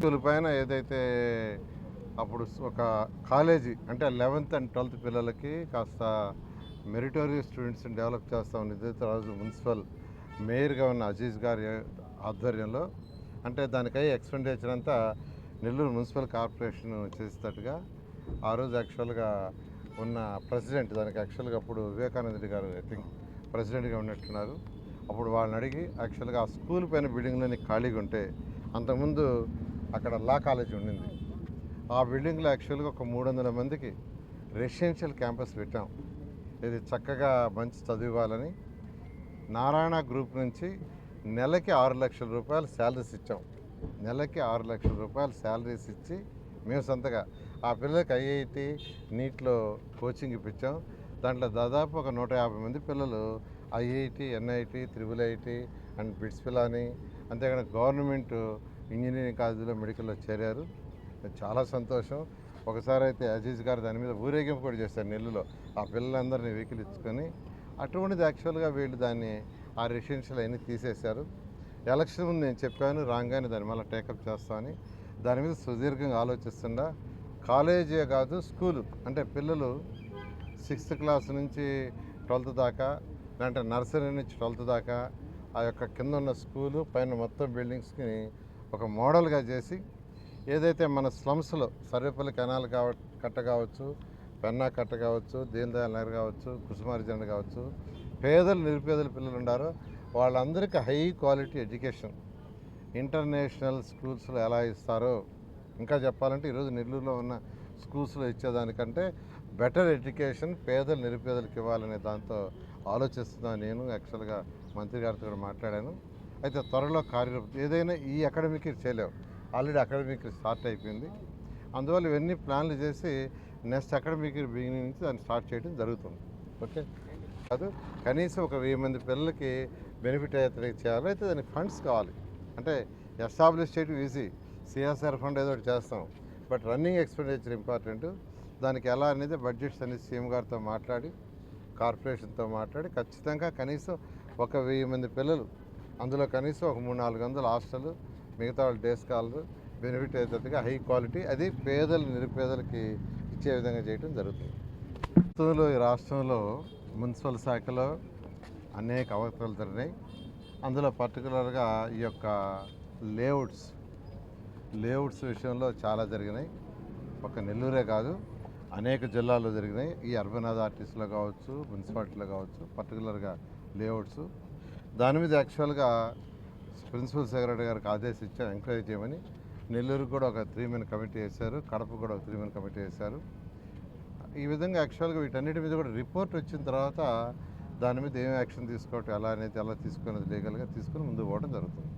School పైన ఏదైతే అప్పుడు ఒక కాలేజీ అంటే 11th అండ్ 12th పిల్లలకి కాస్త మెరిటోరియస్ స్టూడెంట్స్ని డెవలప్ చేస్తాం నిద్రరాజు మున్సిపల్ మేయర్గా ఉన్న అజీజ్ గారి ఆధ్వర్యంలో అంటే దానికై ఎక్స్పెండిచర్ అంతా నెల్లూరు మున్సిపల్ కార్పొరేషన్ చేసేటట్టుగా ఆ రోజు యాక్చువల్గా ఉన్న ప్రెసిడెంట్ దానికి యాక్చువల్గా అప్పుడు వివేకానంద రెడ్డి గారు ఐ థింక్ ప్రెసిడెంట్గా ఉన్నట్టున్నారు. అప్పుడు వాళ్ళని అడిగి యాక్చువల్గా ఆ స్కూల్ పైన బిల్డింగ్లోని ఖాళీగా ఉంటే అంతకుముందు అక్కడ లా కాలేజ్ ఉండింది. ఆ బిల్డింగ్లో యాక్చువల్గా ఒక 300 మందికి రెసిడెన్షియల్ క్యాంపస్ పెట్టాం. ఇది చక్కగా మంచి చదివాలని నారాయణ గ్రూప్ నుంచి నెలకి 6 లక్షల రూపాయలు శాలరీస్ ఇచ్చాం. నెలకి 6 లక్షల రూపాయలు శాలరీస్ ఇచ్చి మేము సొంతగా ఆ పిల్లలకి ఐఐటి నీట్లో కోచింగ్ ఇప్పించాం. దాంట్లో దాదాపు ఒక 150 మంది పిల్లలు IIT, NIT, triple IT and bits Pilani అంతేకాని గవర్నమెంట్ ఇంజనీరింగ్ కాలేజీలో మెడికల్లో చేరారు. చాలా సంతోషం. ఒకసారి అయితే అజీజ్ గారు దాని మీద ఊరేగింపు కూడా చేశారు నెల్లూరులో ఆ పిల్లలందరినీ వెహికల్ ఇచ్చుకొని. అటువంటిది యాక్చువల్గా వీళ్ళు దాన్ని ఆ రెసిడెన్షియల్ అన్నీ తీసేశారు. ఎలక్షన్ ముందు నేను చెప్పాను రాగానే దాని మళ్ళీ టేకప్ చేస్తామని. దాని మీద సుదీర్ఘంగా ఆలోచిస్తుండా కాలేజీ కాదు స్కూలు అంటే పిల్లలు 6th క్లాస్ నుంచి 12th దాకా లేదంటే నర్సరీ నుంచి 12th దాకా ఆ యొక్క కింద ఉన్న స్కూలు పైన మొత్తం బిల్డింగ్స్కి ఒక మోడల్గా చేసి ఏదైతే మన స్లమ్స్లో సర్వేపల్లి కెనాల్ కట్ట కావచ్చు, పెన్నా కట్ట కావచ్చు, దీన్ దయాళ్ నగర్ కావచ్చు, కుసుమార్జన కావచ్చు, పేదలు నిరుపేదల పిల్లలు ఉండారో వాళ్ళందరికీ హై క్వాలిటీ ఎడ్యుకేషన్ ఇంటర్నేషనల్ స్కూల్స్లో ఎలా ఇస్తారో ఇంకా చెప్పాలంటే ఈరోజు నెల్లూరులో ఉన్న స్కూల్స్లో ఇచ్చేదానికంటే బెటర్ ఎడ్యుకేషన్ పేదలు నిరుపేదలకు ఇవ్వాలనే దాంతో ఆలోచిస్తున్నాను. నేను యాక్చువల్గా మంత్రి గారితో కూడా మాట్లాడాను. అయితే త్వరలో కార్యరూపం ఏదైనా ఈ అకాడమిక్ చేయలేవు, ఆల్రెడీ అకాడమిక్ స్టార్ట్ అయిపోయింది. అందువల్ల ఇవన్నీ ప్లాన్లు చేసి నెక్స్ట్ అకాడమిక్ బిగినింగ్ నుంచి దాన్ని స్టార్ట్ చేయడం జరుగుతుంది. ఓకే కాదు కనీసం ఒక 1000 మంది పిల్లలకి బెనిఫిట్ అయ్యేటట్టు చేయాలి. అయితే దానికి ఫండ్స్ కావాలి. అంటే ఎస్టాబ్లిష్ చేయడం ఈజీ, సిఎస్ఆర్ ఫండ్ ఏదో ఒకటి చేస్తాం, బట్ రన్నింగ్ ఎక్స్పెండిచర్ ఇంపార్టెంట్. దానికి ఎలా అనేది బడ్జెట్స్ అనేది సీఎం గారితో మాట్లాడి కార్పొరేషన్తో మాట్లాడి ఖచ్చితంగా కనీసం ఒక 1000 మంది పిల్లలు అందులో కనీసం ఒక 300-400 హాస్టల్ మిగతా వాళ్ళు డే స్కాలర్ బెనిఫిట్ అయ్యేటట్టుగా హై క్వాలిటీ అది పేదలు నిరుపేదలకి ఇచ్చే విధంగా చేయడం జరుగుతుంది. ఈ రాష్ట్రంలో మున్సిపల్ శాఖలో అనేక అవకతవకలు జరిగినాయి. అందులో పర్టికులర్గా ఈ యొక్క లేఅవుట్స్ విషయంలో చాలా జరిగినాయి. ఒక నెల్లూరే కాదు అనేక జిల్లాల్లో జరిగినాయి. ఈ అర్బన్ అథారిటీస్లో కావచ్చు, మున్సిపాలిటీలో కావచ్చు, పర్టికులర్గా లేఅవుట్స్. దాని మీద యాక్చువల్గా ప్రిన్సిపల్ సెక్రటరీ గారికి ఆదేశించారు ఎంక్వైరీ చేయమని. నెల్లూరుకు కూడా ఒక 3 మెన్ కమిటీ వేశారు, కడప కూడా ఒక 3 మెన్ కమిటీ వేశారు. ఈ విధంగా యాక్చువల్గా వీటన్నిటి మీద కూడా రిపోర్ట్ వచ్చిన తర్వాత దాని మీద ఏం యాక్షన్ తీసుకోవటం ఎలా అనేది ఎలా తీసుకునేది లీగల్గా తీసుకుని ముందుకు పోవడం జరుగుతుంది.